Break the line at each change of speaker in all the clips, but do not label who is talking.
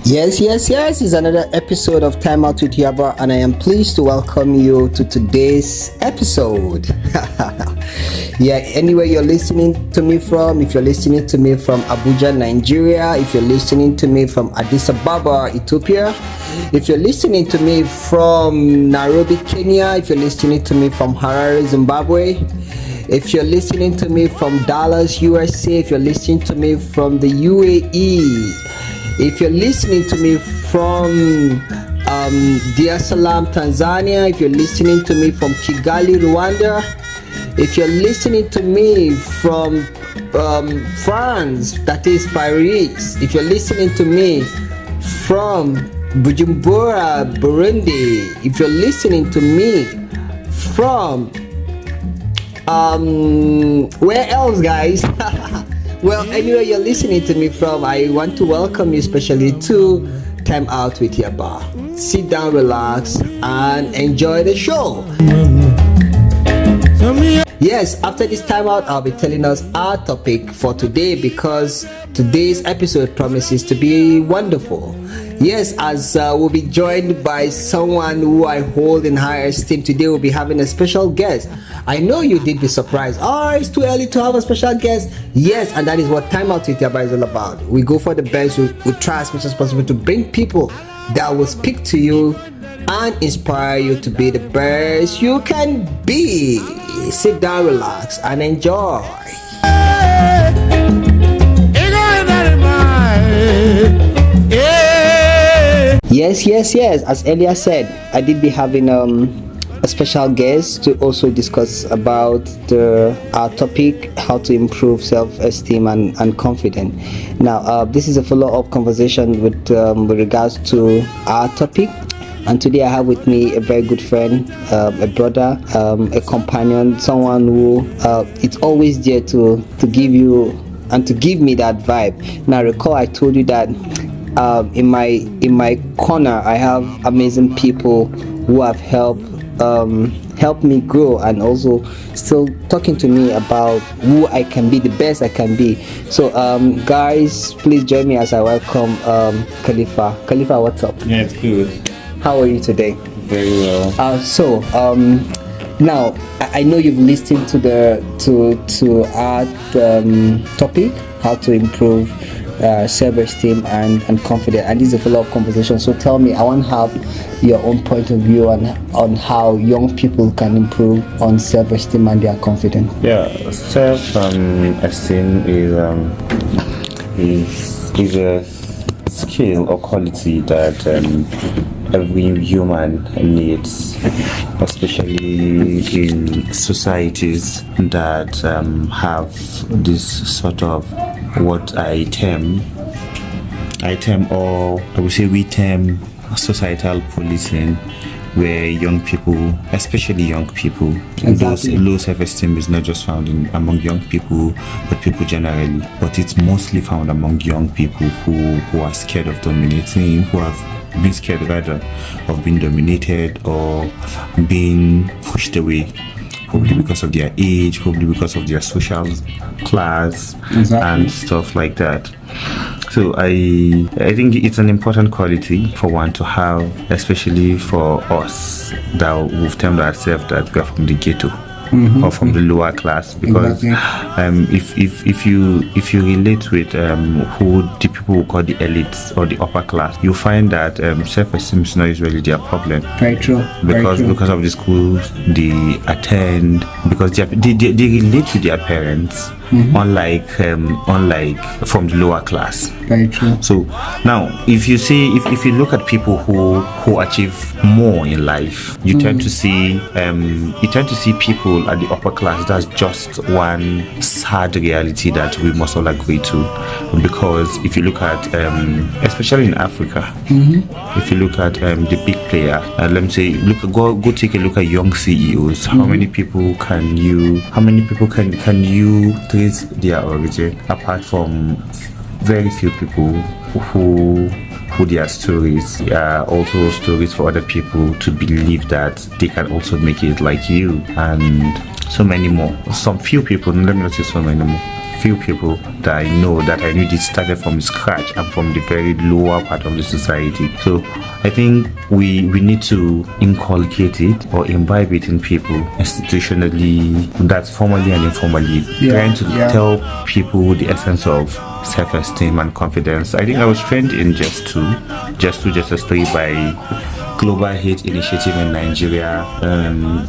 Yes. It's another episode of Time Out with Yaba, and I am pleased to welcome you to today's episode. Anywhere you're listening to me from, if you're listening to me from Abuja, Nigeria, if you're listening to me from Addis Ababa, Ethiopia, if you're listening to me from Nairobi, Kenya, if you're listening to me from Harare, Zimbabwe, if you're listening to me from Dallas, USA, if you're listening to me from the UAE, if you're listening to me from Dar es Salaam, Tanzania, if you're listening to me from Kigali, Rwanda, if you're listening to me from France, that is Paris, if you're listening to me from Bujumbura, Burundi, if you're listening to me from where else, guys? Well, anywhere you're listening to me from, I want to welcome you especially to Time Out with Yaba. Sit down, relax, and enjoy the show. Yes, after this time out, I'll be telling us our topic for today because today's episode promises to be wonderful. Yes, as we'll be joined by someone who I hold in high esteem. Today we'll be having a special guest. I know you did be surprised. Oh, it's too early to have a special guest. Yes, and that is what Time Out with Yaba is all about. We go for the best. We try as much as possible to bring people that will speak to you and inspire you to be the best you can be. Sit down, relax, and enjoy. Yes. As earlier said, I did be having a special guest to also discuss about our topic, how to improve self-esteem and confidence. Now, this is a follow-up conversation with regards to our topic. And today I have with me a very good friend, a brother, a companion, someone who it's always there to give you and to give me that vibe. Now, recall I told you that in my corner I have amazing people who have helped me grow and also still talking to me about who I can be, the best I can be. So guys, please join me as I welcome Khalifa. Khalifa, what's up?
Yeah, it's good.
How are you today?
Very well.
Now I know you've listened to our topic, how to improve self-esteem and confidence, and this is a follow-up conversation. So tell me, I want to have your own point of view on how young people can improve on self-esteem and their confidence.
Yeah, self-esteem is a skill or quality that every human needs, especially in societies that have this sort of what we term societal policing, where young people, especially young people, exactly. Low self-esteem is not just found among young people, but people generally. But it's mostly found among young people who are scared of dominating, who have been scared rather of being dominated or being pushed away. Probably because of their age, probably because of their social class, exactly. And stuff like that. So I think it's an important quality for one to have, especially for us that we've termed ourselves that we are from the ghetto. Mm-hmm. Or from the lower class, because exactly. If you relate with who the people who call the elites or the upper class, you find that self-esteem is not usually their problem.
Very true.
Because of the schools they attend, because they relate to their parents. Mm-hmm. Unlike from the lower class.
Very true.
So now, if you look at people who achieve more in life, you tend to see people at the upper class. That's just one sad reality that we must all agree to. Because if you look at, especially in Africa, mm-hmm. if you look at the big player, let me say, go take a look at young CEOs. Mm-hmm. How many people can you trace their origin, apart from very few people who their stories are also stories for other people to believe that they can also make it like you, and so many more. Some few people, let me not say so many more. few people that I know that I knew they started from scratch and from the very lower part of the society. So I think we need to inculcate it or imbibe it in people institutionally, that's formally and informally, trying to tell people the essence of self-esteem and confidence. I think I was trained in just as three by Global Hate Initiative in Nigeria,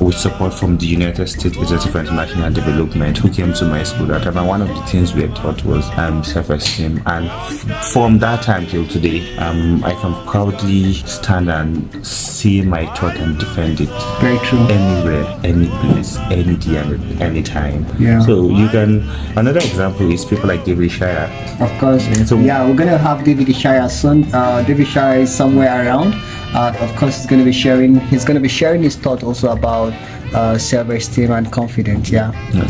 with support from the United States Agency for International Development, who came to my school that time. And one of the things we were taught was self-esteem. And from that time till today, I can proudly stand and see my thought and defend it.
Very true.
Anywhere, any place, any day, any time.
Yeah.
So you can. Another example is people like David Ishaya.
Of course. So we're gonna have David Ishaya soon. David Ishaya is somewhere around. Of course, he's going to be sharing his thought also about self-esteem and confidence.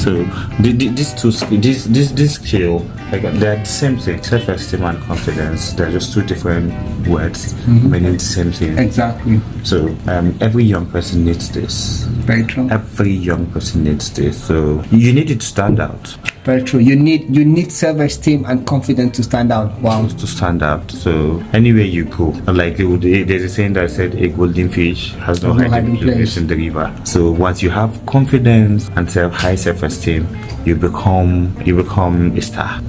So these skill, like, they're the same thing. Self-esteem and confidence, they're just two different words meaning the same thing.
Exactly.
So every young person needs this.
Very true.
Every young person needs this. So you need it to stand out.
Very true. You need self-esteem and confidence to stand out. Wow.
To stand out. So anywhere you go, like there's a saying that said, a golden fish has no hiding place in the river. So once you have confidence and high self-esteem, you become a star.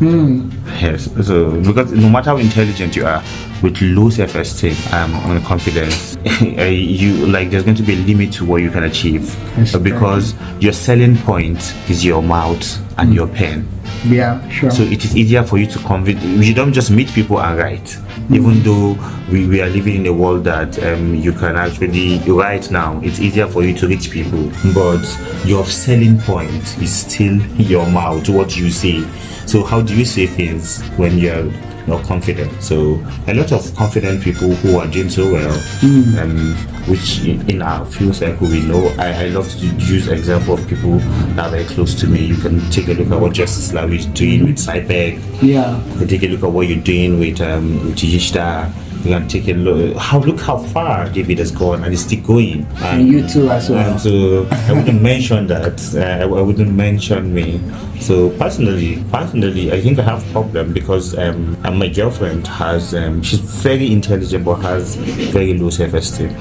Yes. So because no matter how intelligent you are, with low self-esteem and confidence, there's going to be a limit to what you can achieve. Because your selling point is your mouth and your pen.
Yeah, sure.
So it is easier for you to convince. You don't just meet people and write. Even though we are living in a world that you can actually write now, it's easier for you to reach people. But your selling point is still your mouth, what you say. So how do you say things when you're not confident? So a lot of confident people who are doing so well, which in our field circle we know. I love to use example of people that are very close to me. You can take a look at what Justice Law is doing with Cypec.
Yeah.
You can take a look at what you're doing with Yishta. You can take a look how far David has gone and is still going.
And you too as well.
So I wouldn't mention that. I wouldn't mention me. So personally, I think I have a problem because my girlfriend has she's very intelligent but has very low self-esteem.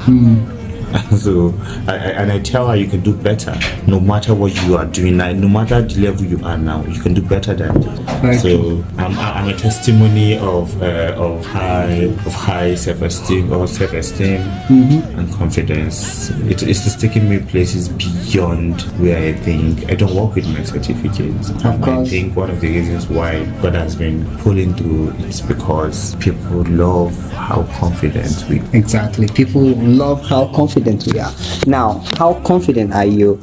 So I tell her you can do better no matter what you are doing now, no matter the level you are now, you can do better than this.
Right.
So I'm a testimony of high self-esteem and confidence. It's just taking me places beyond where I think. I don't work with my certificates.
Of course.
I think one of the reasons why God has been pulling through is because people love how confident we are.
Exactly. People love how confident we are. Now, how confident are you?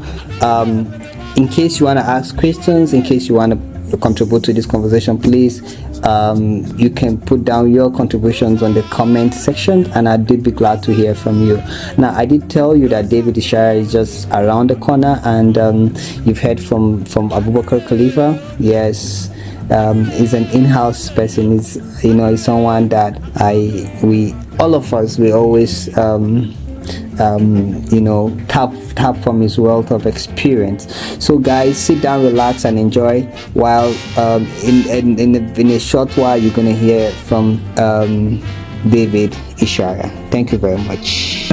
In case you want to ask questions, in case you want to contribute to this conversation, please you can put down your contributions on the comment section, and I did be glad to hear from you. Now, I did tell you that David Ishaya is just around the corner, and you've heard from Abubakar Khalifa. Yes. He's an in-house person. He's someone that all of us always tap from his wealth of experience. So guys, sit down, relax and enjoy while in a short while you're gonna hear from David Ishaya. Thank you very much.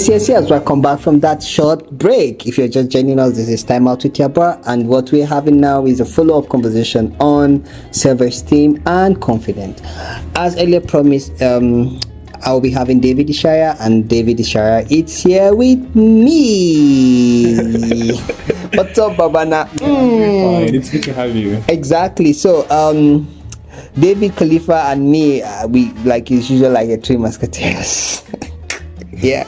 Yes, welcome back from that short break. If you're just joining us, this is Time Out with Yaba, and what we're having now is a follow-up conversation on self-esteem and confidence. As earlier promised, I'll be having David Ishaya, and David Ishaya is here with me. What's up, Babana?
Fine. It's good to have you.
Exactly. So, David, Khalifa, and me, we like it's usually like a three musketeers. Yeah.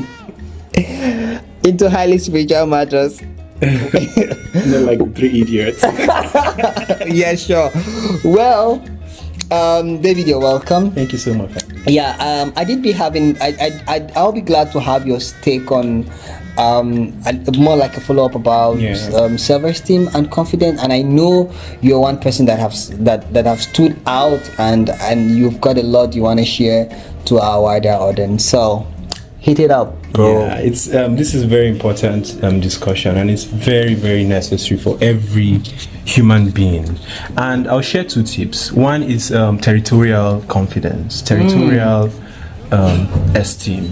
Into highly spiritual matters.
They're like three idiots.
Yeah, sure. Well, David, you're welcome.
Thank you so much.
Yeah, I did be having. I'll be glad to have your take on more like a follow-up about
Yeah.
self-esteem and confidence. And I know you're one person that have stood out, and you've got a lot you want to share to our wider audience. So hit it up, bro.
Yeah, it's this is a very important discussion, and it's very, very necessary for every human being. And I'll share two tips. One is territorial confidence, territorial esteem.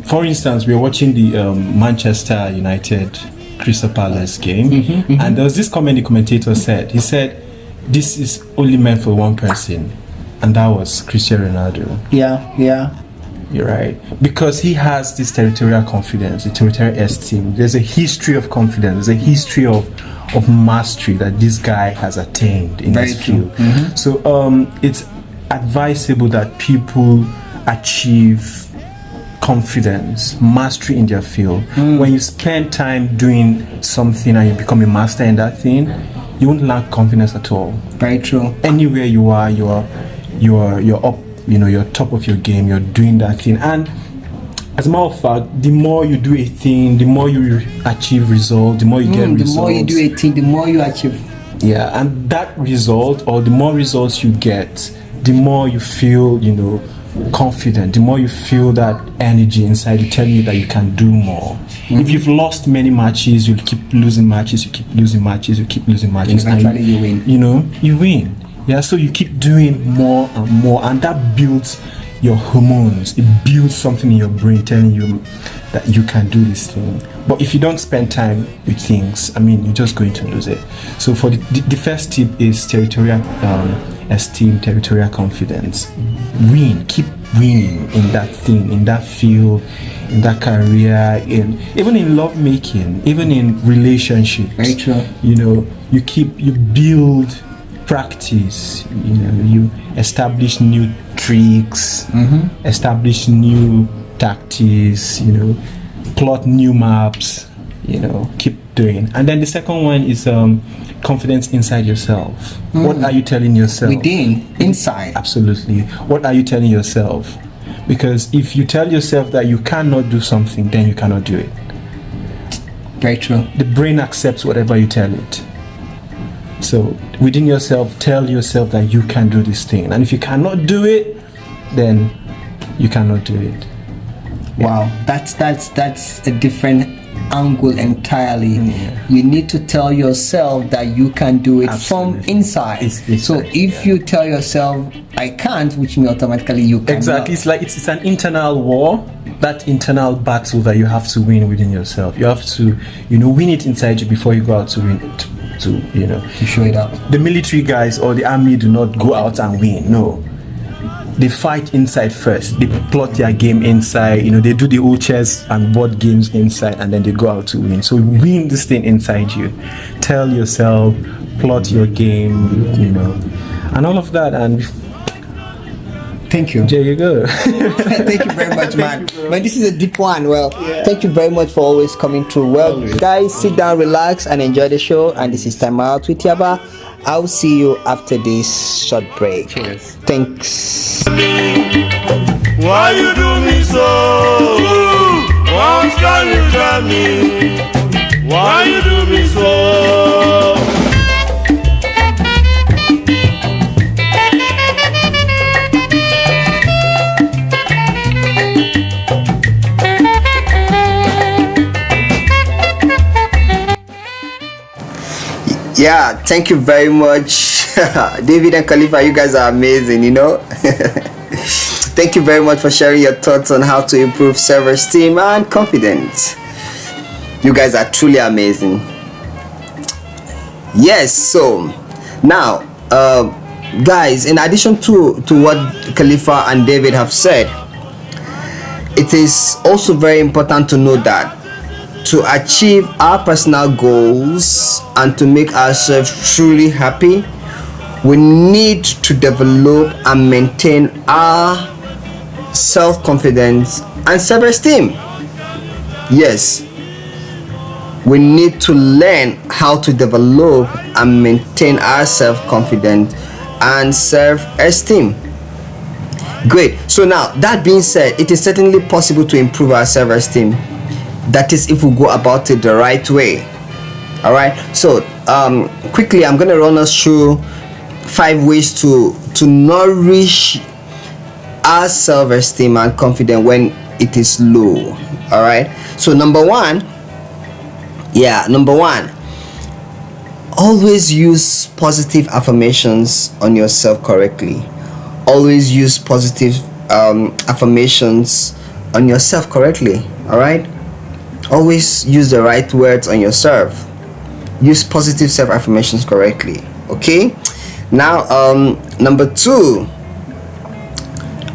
For instance, we were watching the Manchester United Crystal Palace game, and there was this comment the commentator said. He said, "This is only meant for one person," and that was Cristiano Ronaldo.
Yeah.
You're right, because he has this territorial confidence, the territorial esteem. There's a history of confidence, there's a history of mastery that this guy has attained in
Very
this
true.
field. So it's advisable that people achieve confidence, mastery in their field. When you spend time doing something and you become a master in that thing, you won't lack confidence at all.
Very true.
Anywhere you are, you're up. You're top of your game. You're doing that thing, and as a matter of fact, the more you do a thing, the more you achieve results. The more you get results.
The more you do a thing, the more you achieve.
Yeah, and that result, or the more results you get, the more you feel, confident. The more you feel that energy inside you telling you that you can do more. If you've lost many matches, you'll keep losing matches. You keep losing matches. You keep losing matches.
Eventually, you win.
You win. Yeah, so you keep doing more and more, and that builds your hormones. It builds something in your brain telling you that you can do this thing. But if you don't spend time with things, you're just going to lose it. So for the first tip is territorial esteem, territorial confidence. Win, keep winning in that thing, in that field, in that career, even in love making, even in relationships.
Very true.
You build practice, you establish new tricks, establish new tactics, plot new maps, keep doing. And then the second one is confidence inside yourself. What are you telling yourself?
Within, inside.
Absolutely. What are you telling yourself? Because if you tell yourself that you cannot do something, then you cannot do it.
Very true.
The brain accepts whatever you tell it. So within yourself, tell yourself that you can do this thing, and if you cannot do it, then you cannot do it.
Wow, that's a different angle entirely. You need to tell yourself that you can do it. Absolutely. From inside. So if you tell yourself I can't, which means automatically you cannot.
Exactly. It's like it's an internal war. That internal battle that you have to win within yourself. You have to win it inside you before you go out to win it. To
show it up.
The military guys or the army do not go out and win. No, they fight inside first. They plot their game inside. They do the old chess and board games inside, and then they go out to win. So win this thing inside you. Tell yourself, plot your game, and all of that. And
thank you.
There you go.
Thank you very much, man. Man, this is a deep one. Well, thank you very much for always coming through. Well, guys, sit down, relax, and enjoy the show. And this is Time Out with Yaba. I'll see you after this short break.
Cheers.
Thanks.
Why you do me so? Once can you tell me? Why you do me so?
Yeah, thank you very much. David and Khalifa, you guys are amazing, Thank you very much for sharing your thoughts on how to improve self-esteem and confidence. You guys are truly amazing. Yes, so now, guys, in addition to what Khalifa and David have said, it is also very important to know that to achieve our personal goals and to make ourselves truly happy, we need to develop and maintain our self-confidence and self-esteem. Yes, we need to learn how to develop and maintain our self-confidence and self-esteem. Great. So now, that being said, it is certainly possible to improve our self-esteem. That is if we go about it the right way. All right, so quickly I'm going to run us through 5 ways to nourish our self-esteem and confidence when it is low. All right, so number one, always use positive affirmations on yourself correctly. Always use positive affirmations on yourself correctly. All right, always use the right words on yourself. Use positive self-affirmations correctly. Okay, now number 2,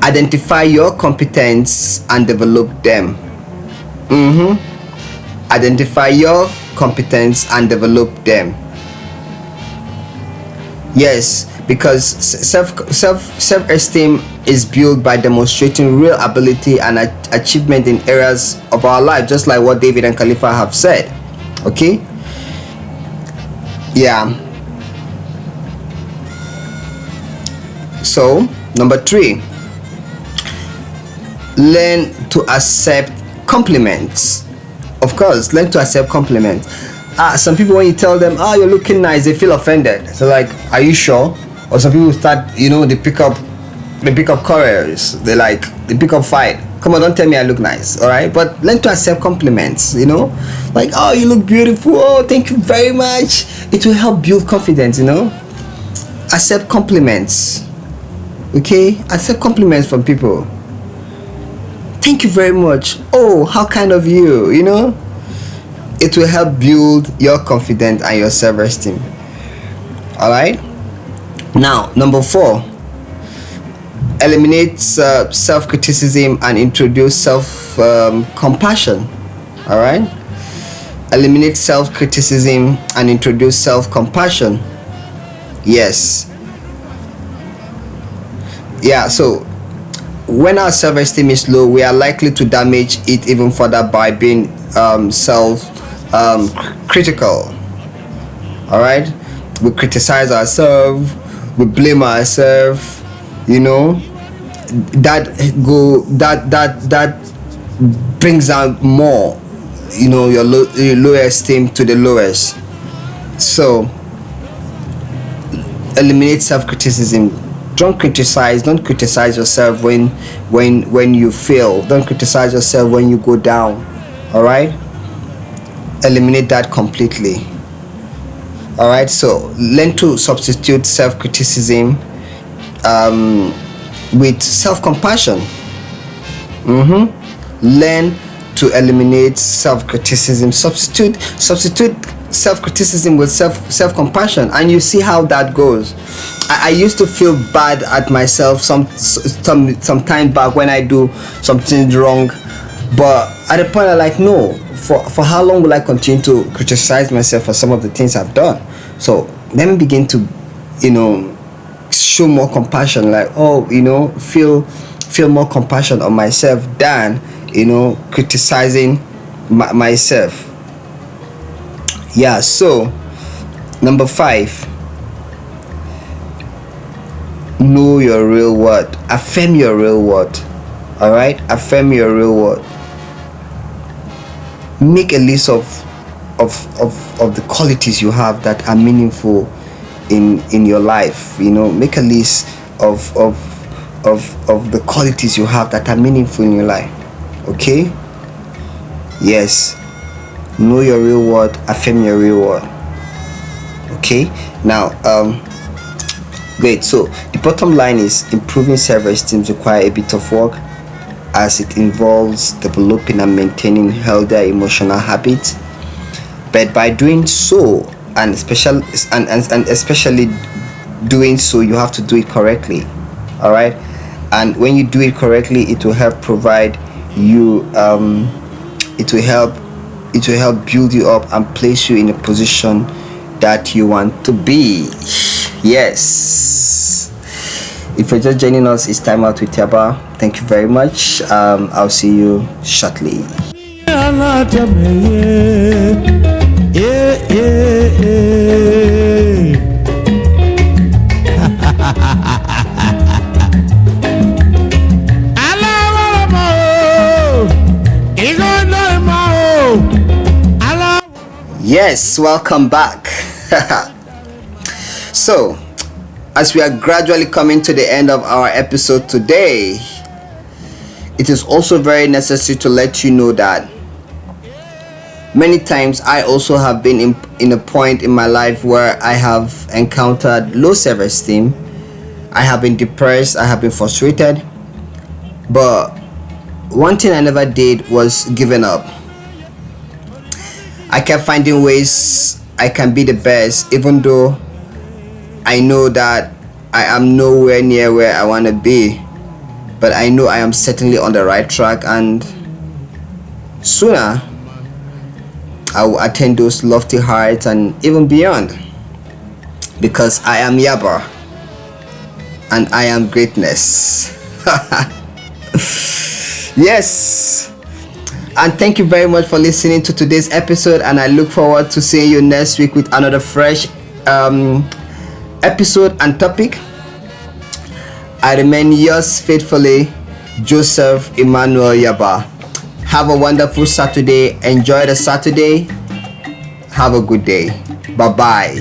identify your competence and develop them. Identify your competence and develop them. Yes, because self-esteem is built by demonstrating real ability and achievement in areas of our life, just like what David and Khalifa have said. Okay, so number 3, learn to accept compliments. Of course, learn to accept compliments. Some people, when you tell them, you're looking nice, they feel offended. So like, are you sure? Or some people start, they pick up quarrels. They pick up fight. Come on, don't tell me I look nice. All right, but learn to accept compliments. Like, you look beautiful. Oh, thank you very much. It will help build confidence. Accept compliments. Okay, accept compliments from people. Thank you very much. Oh, how kind of you. It will help build your confidence and your self-esteem. All right, now number 4, eliminate self-criticism and introduce self-compassion. All right, eliminate self-criticism and introduce self-compassion. Yes. So when our self-esteem is low, we are likely to damage it even further by being critical. All right, we criticize ourselves, we blame ourselves. That brings out more, your low esteem to the lowest. So eliminate self-criticism. Don't criticize yourself when you fail. Don't criticize yourself when you go down. All right, eliminate that completely. All right, so learn to substitute self-criticism with self-compassion. Learn to eliminate self-criticism. Substitute self-criticism with self-compassion, and you see how that goes. I used to feel bad at myself some time back when I do something wrong, but at the point I'm like, no, for how long will I continue to criticize myself for some of the things I've done? So let me begin to show more compassion, like, feel more compassion on myself than criticizing myself. So number 5, know your real worth. Affirm your real worth. All right, affirm your real worth. Make a list of the qualities you have that are meaningful in your life. Make a list of the qualities you have that are meaningful in your life. Okay, yes, know your real worth, affirm your real worth. Okay, now great. So the bottom line is improving self-esteem requires a bit of work, as it involves developing and maintaining healthier emotional habits. But by doing so, and especially doing so, you have to do it correctly. All right, and when you do it correctly, it will help provide you. It will help build you up and place you in a position that you want to be. Yes. If you're just joining us, it's time out with Yaba. Thank you very much. I'll see you shortly. Yes, welcome back. So, as we are gradually coming to the end of our episode today, it is also very necessary to let you know that many times I also have been in a point in my life where I have encountered low self-esteem. I have been depressed, I have been frustrated, but one thing I never did was giving up. I kept finding ways I can be the best, even though I know that I am nowhere near where I want to be. But I know I am certainly on the right track, and sooner I will attain those lofty heights and even beyond. Because I am Yaba and I am greatness. Yes. And thank you very much for listening to today's episode, and I look forward to seeing you next week with another fresh episode and topic. I remain yours faithfully, Joseph Emmanuel Yaba. Have a wonderful Saturday. Enjoy the Saturday. Have a good day. Bye bye.